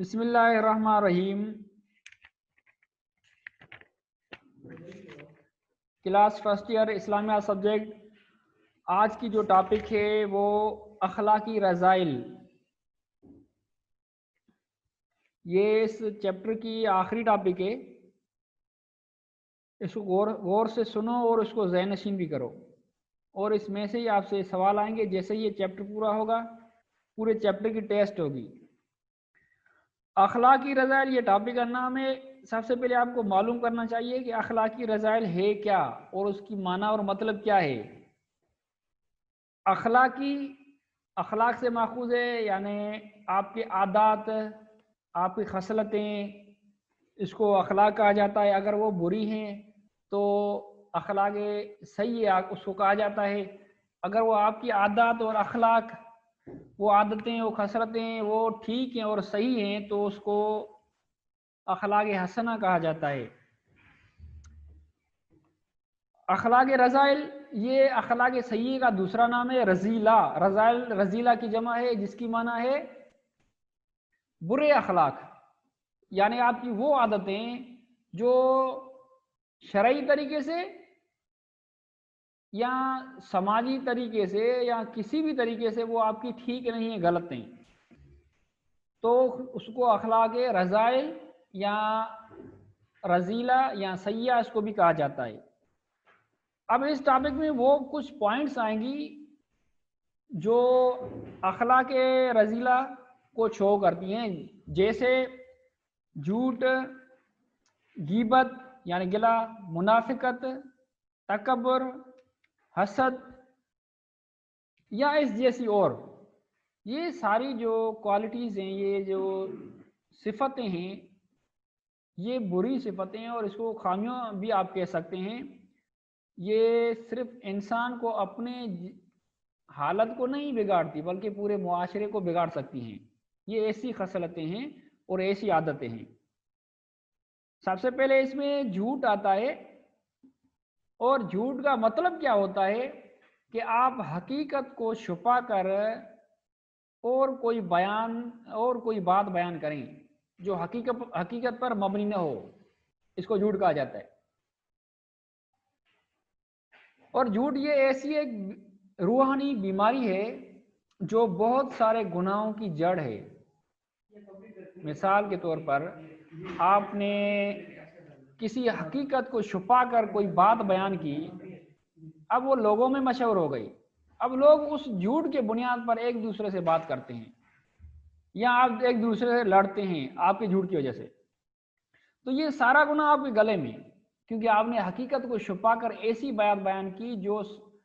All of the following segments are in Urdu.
بسم اللہ الرحمن الرحیم۔ کلاس فرسٹ ایئر اسلامیہ سبجیکٹ، آج کی جو ٹاپک ہے وہ اخلاقی رذائل۔ یہ اس چیپٹر کی آخری ٹاپک ہے، اس کو غور سے سنو اور اس کو ذہن نشین بھی کرو، اور اس میں سے ہی آپ سے سوال آئیں گے۔ جیسے یہ چیپٹر پورا ہوگا، پورے چیپٹر کی ٹیسٹ ہوگی۔ اخلاقی رذائل یہ ٹاپک کا نام ہے۔ سب سے پہلے آپ کو معلوم کرنا چاہیے کہ اخلاقی رذائل ہے کیا اور اس کی معنی اور مطلب کیا ہے۔ اخلاق سے ماخوذ ہے، یعنی آپ کے عادات، آپ کی خصلتیں، اس کو اخلاق کہا جاتا ہے۔ اگر وہ بری ہیں تو اخلاق سیئہ اس کو کہا جاتا ہے۔ اگر وہ آپ کی عادات اور اخلاق، وہ عادتیں، وہ خصلتیں وہ ٹھیک ہیں اور صحیح ہیں تو اس کو اخلاق حسنہ کہا جاتا ہے۔ اخلاق رذائل یہ اخلاق سیئہ کا دوسرا نام ہے۔ رذیلہ، رذیلہ کی جمع ہے جس کی معنی ہے برے اخلاق، یعنی آپ کی وہ عادتیں جو شرعی طریقے سے یا سماجی طریقے سے یا کسی بھی طریقے سے وہ آپ کی ٹھیک نہیں ہیں، غلط ہیں، تو اس کو اخلاق رذائل یا رذیلہ یا سیئہ اس کو بھی کہا جاتا ہے۔ اب اس ٹاپک میں وہ کچھ پوائنٹس آئیں گی جو اخلاق رذیلہ کو شو کرتی ہیں، جیسے جھوٹ، غیبت یعنی گلہ، منافقت، تکبر، حسد یا اس جیسی اور۔ یہ ساری جو کوالٹیز ہیں، یہ جو صفتیں ہیں، یہ بری صفتیں ہیں اور اس کو خامیاں بھی آپ کہہ سکتے ہیں۔ یہ صرف انسان کو اپنے حالت کو نہیں بگاڑتی بلکہ پورے معاشرے کو بگاڑ سکتی ہیں۔ یہ ایسی خصلتیں ہیں اور ایسی عادتیں ہیں۔ سب سے پہلے اس میں جھوٹ آتا ہے، اور جھوٹ کا مطلب کیا ہوتا ہے کہ آپ حقیقت کو چھپا کر اور کوئی بات بیان کریں جو حقیقت پر مبنی نہ ہو، اس کو جھوٹ کہا جاتا ہے۔ اور جھوٹ یہ ایسی ایک روحانی بیماری ہے جو بہت سارے گناہوں کی جڑ ہے۔ مثال کے طور پر آپ نے کسی حقیقت کو چھپا کر کوئی بات بیان کی، اب وہ لوگوں میں مشہور ہو گئی، اب لوگ اس جھوٹ کے بنیاد پر ایک دوسرے سے بات کرتے ہیں یا آپ ایک دوسرے سے لڑتے ہیں آپ کے جھوٹ کی وجہ سے۔ تو یہ سارا گناہ آپ کے گلے میں، کیونکہ آپ نے حقیقت کو چھپا کر ایسی بات بیان کی جو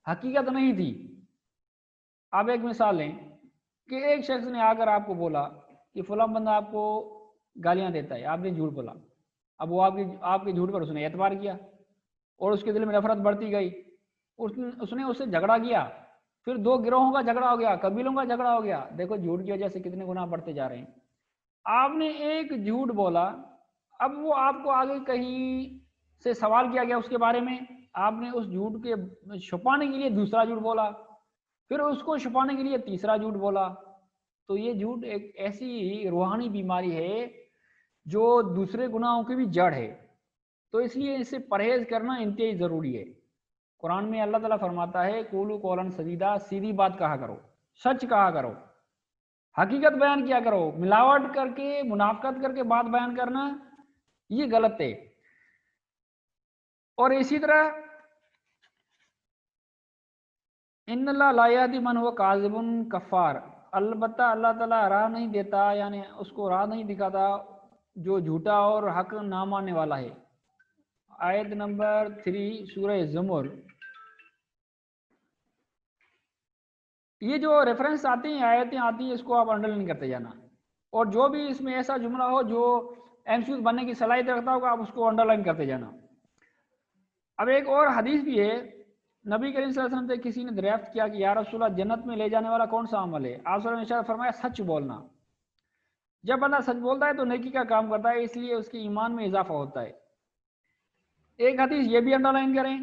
حقیقت نہیں تھی۔ آپ ایک مثال لیں کہ ایک شخص نے آ کر آپ کو بولا کہ فلاں بندہ آپ کو گالیاں دیتا ہے، آپ نے جھوٹ بولا۔ اب وہ آپ کے جھوٹ پر اس نے اعتبار کیا اور اس کے دل میں نفرت بڑھتی گئی، اس نے اس سے جھگڑا کیا، پھر دو گروہوں کا جھگڑا ہو گیا، قبیلوں کا جھگڑا ہو گیا۔ دیکھو جھوٹ کی وجہ سے کتنے گناہ بڑھتے جا رہے ہیں۔ آپ نے ایک جھوٹ بولا، اب وہ آپ کو آگے کہیں سے سوال کیا گیا اس کے بارے میں، آپ نے اس جھوٹ کے چھپانے کے لیے دوسرا جھوٹ بولا، پھر اس کو چھپانے کے لیے تیسرا جھوٹ بولا۔ تو یہ جھوٹ ایک ایسی روحانی بیماری ہے جو دوسرے گناہوں کی بھی جڑ ہے، تو اس لیے اس سے پرہیز کرنا انتہائی ضروری ہے۔ قرآن میں اللہ تعالیٰ فرماتا ہے قولوا قولا سدیدا، سیدھی بات کہا کرو، سچ کہا کرو، حقیقت بیان کیا کرو۔ ملاوٹ کر کے، منافقت کر کے بات بیان کرنا یہ غلط ہے۔ اور اسی طرح ان اللہ لا یہدی من هو کاذب کفار، البتہ اللہ تعالیٰ راہ نہیں دیتا، یعنی اس کو راہ نہیں دکھاتا جو جھوٹا اور حق نہ ماننے والا ہے۔ آیت نمبر 3 سورہ زمر۔ یہ جو ریفرنس آتی ہیں، آیتیں آتی ہیں، اس کو آپ انڈر لائن کرتے جانا، اور جو بھی اس میں ایسا جملہ ہو جو ایم سی بننے کی صلاحیت رکھتا ہوگا آپ اس کو انڈر لائن کرتے جانا۔ اب ایک اور حدیث بھی ہے، نبی کریم صلی اللہ علیہ وسلم سے کسی نے دریافت کیا کہ یا رسول اللہ جنت میں لے جانے والا کون سا عمل ہے؟ آپ صلی اللہ علیہ وسلم نے فرمایا سچ بولنا۔ جب بندہ سچ بولتا ہے تو نیکی کا کام کرتا ہے، اس لیے اس کے ایمان میں اضافہ ہوتا ہے۔ ایک حدیث یہ بھی انڈر لائن کریں،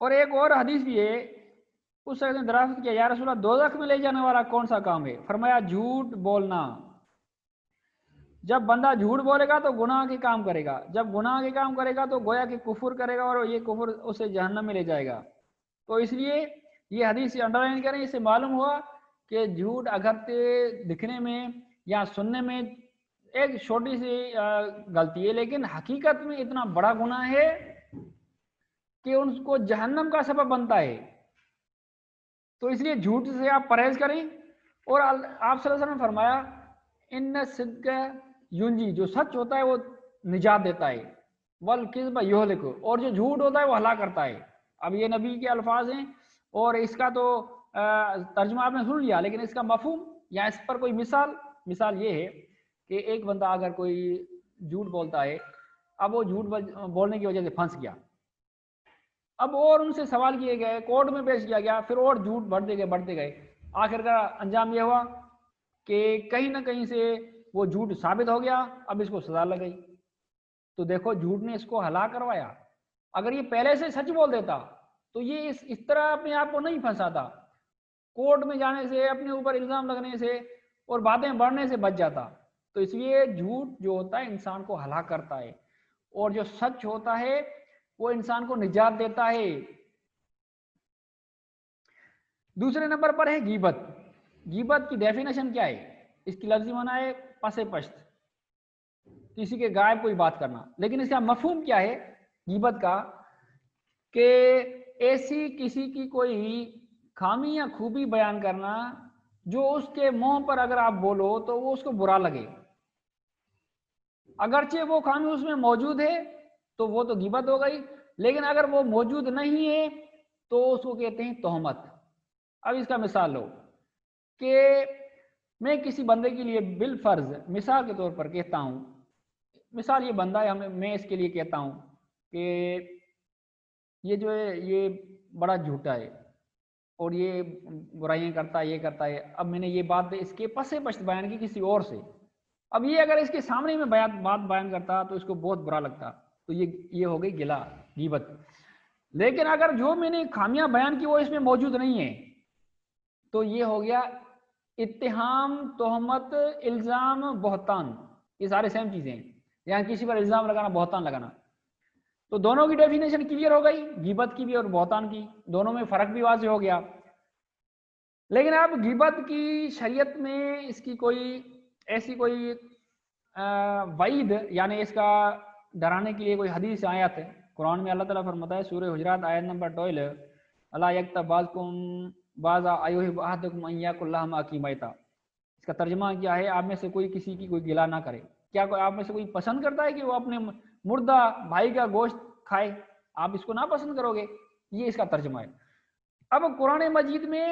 اور ایک اور حدیث بھی ہے اس شخص نے دریافت کیا یا رسول اللہ دوزخ میں لے جانے والا کون سا کام ہے؟ فرمایا جھوٹ بولنا. جب بندہ جھوٹ بولے گا تو گناہ کے کام کرے گا، جب گناہ کے کام کرے گا تو گویا کہ کفر کرے گا اور یہ کفر اسے جہنم میں لے جائے گا. تو اس لیے یہ حدیث انڈر لائن کریں، اس سے معلوم ہوا کہ جھوٹ اگرچہ دکھنے میں یا سننے میں ایک چھوٹی سی غلطی ہے، لیکن حقیقت میں اتنا بڑا گناہ ہے کہ ان کو جہنم کا سبب بنتا ہے. تو اس لیے جھوٹ سے آپ پرہیز کریں. اور آپ صلی اللہ علیہ وسلم نے فرمایا ان صدق ینجی، جو سچ ہوتا ہے وہ نجات دیتا ہے، والکذب یہلک، اور جو جھوٹ ہوتا ہے وہ ہلاک کرتا ہے. اب یہ نبی کے الفاظ ہیں اور اس کا تو ترجمہ آپ نے سن لیا، لیکن اس کا مفہوم یا اس پر کوئی مثال یہ ہے کہ ایک بندہ اگر کوئی جھوٹ بولتا ہے، اب وہ جھوٹ بولنے کی وجہ سے پھنس گیا، اب اور ان سے سوال کیے گئے، کورٹ میں پیش کیا گیا، پھر اور جھوٹ بڑھتے گئے، آخر کا انجام یہ ہوا کہ کہیں نہ کہیں سے وہ جھوٹ ثابت ہو گیا، اب اس کو سزا لگ گئی. تو دیکھو جھوٹ نے اس کو ہلاک کروایا. اگر یہ پہلے سے سچ بول دیتا تو یہ اس طرح اپنے آپ کو نہیں پھنساتا، کورٹ میں جانے سے، اپنے اوپر الزام لگنے سے اور باتیں بڑھنے سے بچ جاتا. تو اس لیے جھوٹ جو ہوتا ہے انسان کو ہلاک کرتا ہے، اور جو سچ ہوتا ہے وہ انسان کو نجات دیتا ہے. دوسرے نمبر پر ہے غیبت. غیبت کی ڈیفینیشن کیا ہے؟ اس کی لفظی معنی ہے پس پشت، کسی کے غائب کوئی بات کرنا. لیکن اس کا مفہوم کیا ہے غیبت کا؟ کہ ایسی کسی کی کوئی خامی یا خوبی بیان کرنا جو اس کے منہ پر اگر آپ بولو تو وہ اس کو برا لگے، اگرچہ وہ خامی اس میں موجود ہے تو وہ تو غیبت ہو گئی، لیکن اگر وہ موجود نہیں ہے تو اس کو کہتے ہیں تہمت. اب اس کا مثال لو کہ میں کسی بندے کے لیے بالفرض مثال کے طور پر کہتا ہوں، مثال یہ بندہ ہے، میں اس کے لیے کہتا ہوں کہ یہ جو ہے یہ بڑا جھوٹا ہے اور یہ برائیاں کرتا ہے، یہ کرتا ہے. اب میں نے یہ بات اس کے پس پشت بیان کی کسی اور سے، اب یہ اگر اس کے سامنے میں بات بیان کرتا تو اس کو بہت برا لگتا، تو یہ ہو گئی گلا، غیبت. لیکن اگر جو میں نے خامیاں بیان کی وہ اس میں موجود نہیں ہے تو یہ ہو گیا اتہام، تہمت، الزام، بہتان. یہ سارے سیم چیزیں ہیں، یہاں کسی پر الزام لگانا، بہتان لگانا. تو دونوں کی ڈیفینیشن کلیئر ہو گئی، غیبت کی بھی اور بہتان کی، دونوں میں فرق بھی واضح ہو گیا. لیکن اب غیبت کی شریعت میں اس کی کوئی ایسی کوئی وعید، یعنی اس کا ڈرانے کے لیے کوئی حدیث آیت ہے؟ قرآن میں اللہ تعالیٰ فرماتا ہے سورہ حجرات آیت نمبر 12 الا یکتب بعضکم بعضا ایحب احدکم ان یاکل لحم اخیہ میتا. اس کا ترجمہ کیا ہے؟ آپ میں سے کوئی کسی کی کوئی گلا نہ کرے. کیا کوئی آپ میں سے کوئی پسند کرتا ہے کہ وہ اپنے مردہ بھائی کا گوشت کھائے؟ آپ اس کو نہ پسند کرو گے، یہ اس کا ترجمہ ہے. اب قرآن مجید میں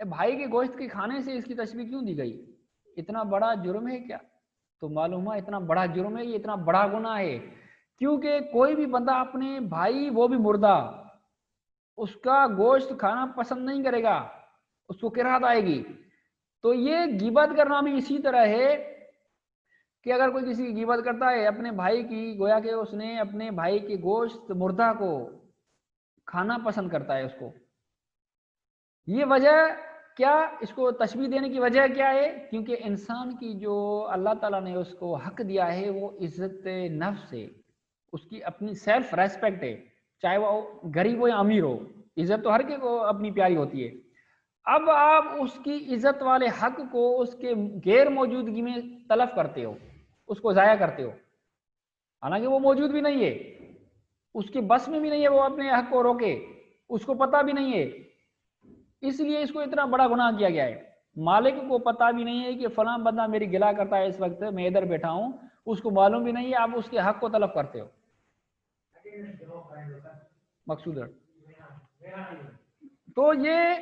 بھائی کے گوشت کے کھانے سے اس کی تشبیہ کیوں دی گئی؟ اتنا بڑا جرم ہے کیا؟ تو معلوم ہوا اتنا بڑا جرم ہے، یہ اتنا بڑا گناہ ہے، کیونکہ کوئی بھی بندہ اپنے بھائی، وہ بھی مردہ، اس کا گوشت کھانا پسند نہیں کرے گا، اس کو کراہت آئے گی. تو یہ غیبت کرنا بھی اسی طرح ہے کہ اگر کوئی کسی کی غیبت کرتا ہے اپنے بھائی کی، گویا کہ اس نے اپنے بھائی کے گوشت مردہ کو کھانا پسند کرتا ہے اس کو. یہ وجہ کیا؟ اس کو تشبیہ دینے کی وجہ کیا ہے؟ کیونکہ انسان کی جو اللہ تعالیٰ نے اس کو حق دیا ہے وہ عزت نفس ہے، اس کی اپنی سیلف ریسپیکٹ ہے، چاہے وہ غریب ہو یا امیر ہو، عزت تو ہر کے کو اپنی پیاری ہوتی ہے. اب آپ اس کی عزت والے حق کو اس کے غیر موجودگی میں تلف کرتے ہو، اس کو ضائع کرتے ہو، حالانکہ وہ موجود بھی نہیں ہے، اس کے بس میں بھی نہیں ہے وہ اپنے حق کو روکے، اس کو پتہ بھی نہیں ہے. اس لیے اس کو اتنا بڑا گناہ کیا گیا ہے. مالک کو پتہ بھی نہیں ہے کہ فلاں بندہ میری گلا کرتا ہے، اس وقت میں ادھر بیٹھا ہوں، اس کو معلوم بھی نہیں ہے، آپ اس کے حق کو طلب کرتے ہو. مقصود ہے. تو یہ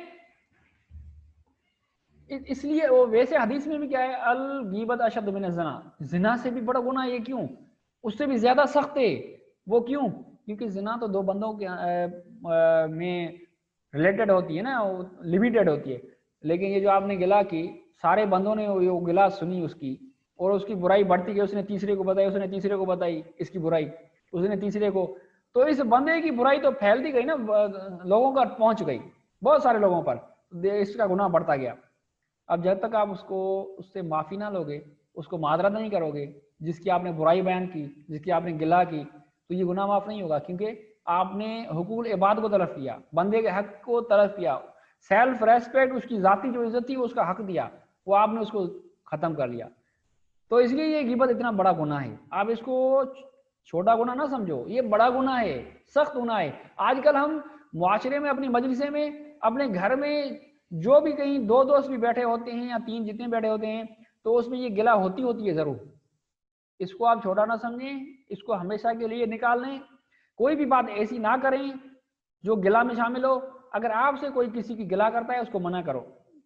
اس لیے وہ ویسے حدیث میں بھی کیا ہے، الغیبت اشد من الزنا، زنا سے بھی بڑا گناہ یہ کیوں؟ اس سے بھی زیادہ سخت ہے. وہ کیوں؟ کیونکہ زنا تو دو بندوں کے میں ریلیٹڈ ہوتی ہے نا، لمیٹڈ ہوتی ہے. لیکن یہ جو آپ نے گلا کی، سارے بندوں نے وہ گلا سنی اس کی، اور اس کی برائی بڑھتی گئی، اس نے تیسرے کو بتائی، اس نے تیسرے کو بتائی اس کی برائی، اس نے تیسرے کو، تو اس بندے کی برائی تو پھیلتی گئی نا، لوگوں کا پہنچ گئی. بہت سارے لوگوں پر اس کا گناہ بڑھتا گیا. اب جب تک آپ اس سے معافی نہ لوگے, اس کو معذرت نہیں کرو گے, جس کی آپ نے برائی بیان کی, جس کی آپ نے گلا کی, تو یہ گناہ معاف نہیں ہوگا, کیونکہ آپ نے حقوق العباد کو تلف کیا, بندے کے حق کو تلف کیا, سیلف ریسپیکٹ, اس کی ذاتی جو عزت تھی اس کا حق دیا, وہ آپ نے اس کو ختم کر لیا. تو اس لیے یہ غیبت اتنا بڑا گناہ ہے. آپ اس کو چھوٹا گناہ نہ سمجھو, یہ بڑا گناہ ہے, سخت گناہ ہے. آج کل ہم معاشرے میں, اپنی مجلسے میں, اپنے گھر میں جو بھی کہیں 2 دوست بھی بیٹھے ہوتے ہیں یا 3 جتنے بیٹھے ہوتے ہیں, تو اس میں یہ گلا ہوتی ہے ضرور. اس کو آپ چھوٹا نہ سمجھیں, اس کو ہمیشہ کے لیے نکال لیں. کوئی بھی بات ایسی نہ کریں جو گلا میں شامل ہو. اگر آپ سے کوئی کسی کی گلا کرتا ہے, اس کو منع کرو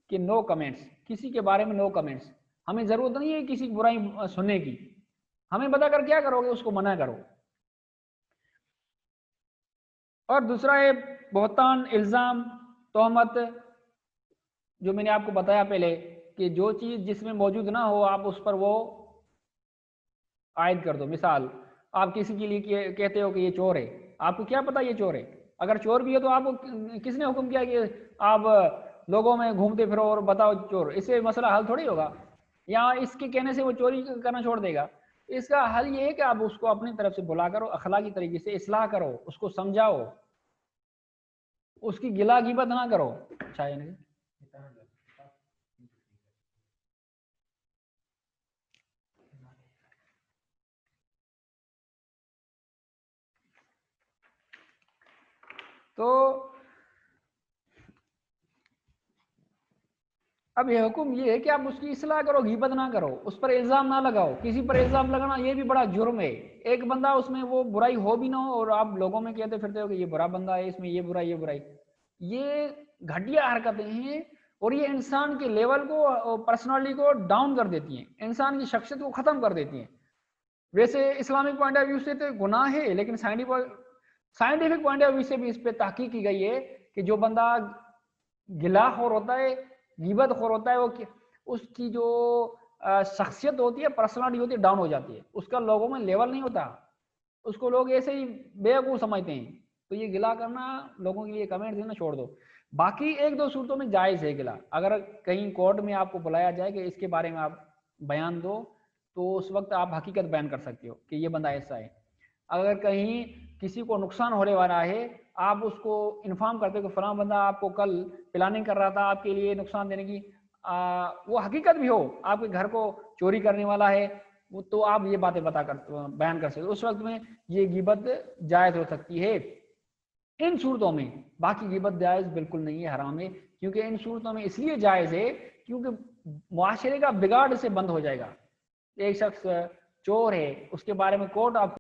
کہ نو کمنٹس, کسی کے بارے میں نو کمنٹس. ہمیں ضرورت نہیں ہے کسی کی برائی سننے کی, ہمیں بتا کر کیا کرو گے, اس کو منع کرو. اور دوسرا ہے بہتان, الزام, تہمت, جو میں نے آپ کو بتایا پہلے کہ جو چیز جس میں موجود نہ ہو آپ اس پر وہ عائد کر دو. مثال, آپ کسی کے لیے کہتے ہو کہ یہ چور ہے, آپ کو کیا پتا یہ چور ہے؟ اگر چور بھی ہے تو آپ کو کس نے حکم کیا کہ آپ لوگوں میں گھومتے پھرو اور بتاؤ چور؟ اس سے مسئلہ حل تھوڑی ہوگا, یا اس کے کہنے سے وہ چوری کرنا چھوڑ دے گا. اس کا حل یہ ہے کہ آپ اس کو اپنی طرف سے بلا کرو, اخلاقی طریقے سے اصلاح کرو, اس کو سمجھاؤ, اس کی گلا غیبت نہ کرو. تو اب یہ حکم یہ ہے کہ آپ اس کی اصلاح کرو, غیبت نہ کرو, اس پر الزام نہ لگاؤ. کسی پر الزام لگانا یہ بھی بڑا جرم ہے. ایک بندہ اس میں وہ برائی ہو بھی نہ ہو اور آپ لوگوں میں کہتے پھرتے ہو کہ یہ برا بندہ ہے, اس میں یہ برائی, یہ گھٹیا حرکتیں ہیں اور یہ انسان کے لیول کو, پرسنالٹی کو ڈاؤن کر دیتی ہیں, انسان کی شخصیت کو ختم کر دیتی ہیں. ویسے اسلامک پوائنٹ آف ویو سے تو گناہ ہے, لیکن سائنٹیفک پوائنٹ آف ویو سے بھی اس پہ تحقیق کی گئی ہے کہ جو بندہ گلا خور ہوتا ہے, غیبت خور ہوتا ہے, وہ اس کی جو شخصیت ہوتی ہے, پرسنالٹی ہوتی ہے, ڈاؤن ہو جاتی ہے. اس کا لوگوں میں لیول نہیں ہوتا, اس کو لوگ ایسے ہی بیوقوف سمجھتے ہیں. تو یہ گلا کرنا لوگوں کے لیے کمنٹ دینا چھوڑ دو. باقی 1-2 صورتوں میں جائز ہے گلا. اگر کہیں کورٹ میں آپ کو بلایا جائے کہ اس کے بارے میں آپ بیان دو, تو اس وقت آپ حقیقت بیان کر سکتے ہو کہ یہ بندہ ایسا ہے. اگر کہیں کسی کو نقصان ہونے والا ہے, آپ اس کو انفارم کرتے ہو کہ فلاں بندہ آپ کو کل پلاننگ کر رہا تھا آپ کے لیے نقصان دینے کی, وہ حقیقت بھی ہو, آپ کے گھر کو چوری کرنے والا ہے, تو آپ یہ باتیں بیان کر سکتے ہو. اس وقت میں یہ غیبت جائز ہو سکتی ہے ان صورتوں میں. باقی غیبت جائز بالکل نہیں ہے, حرام ہے. کیونکہ ان صورتوں میں اس لیے جائز ہے کیونکہ معاشرے کا بگاڑ سے بند ہو جائے گا. ایک شخص چور ہے, اس کے بارے میں کورٹ آپ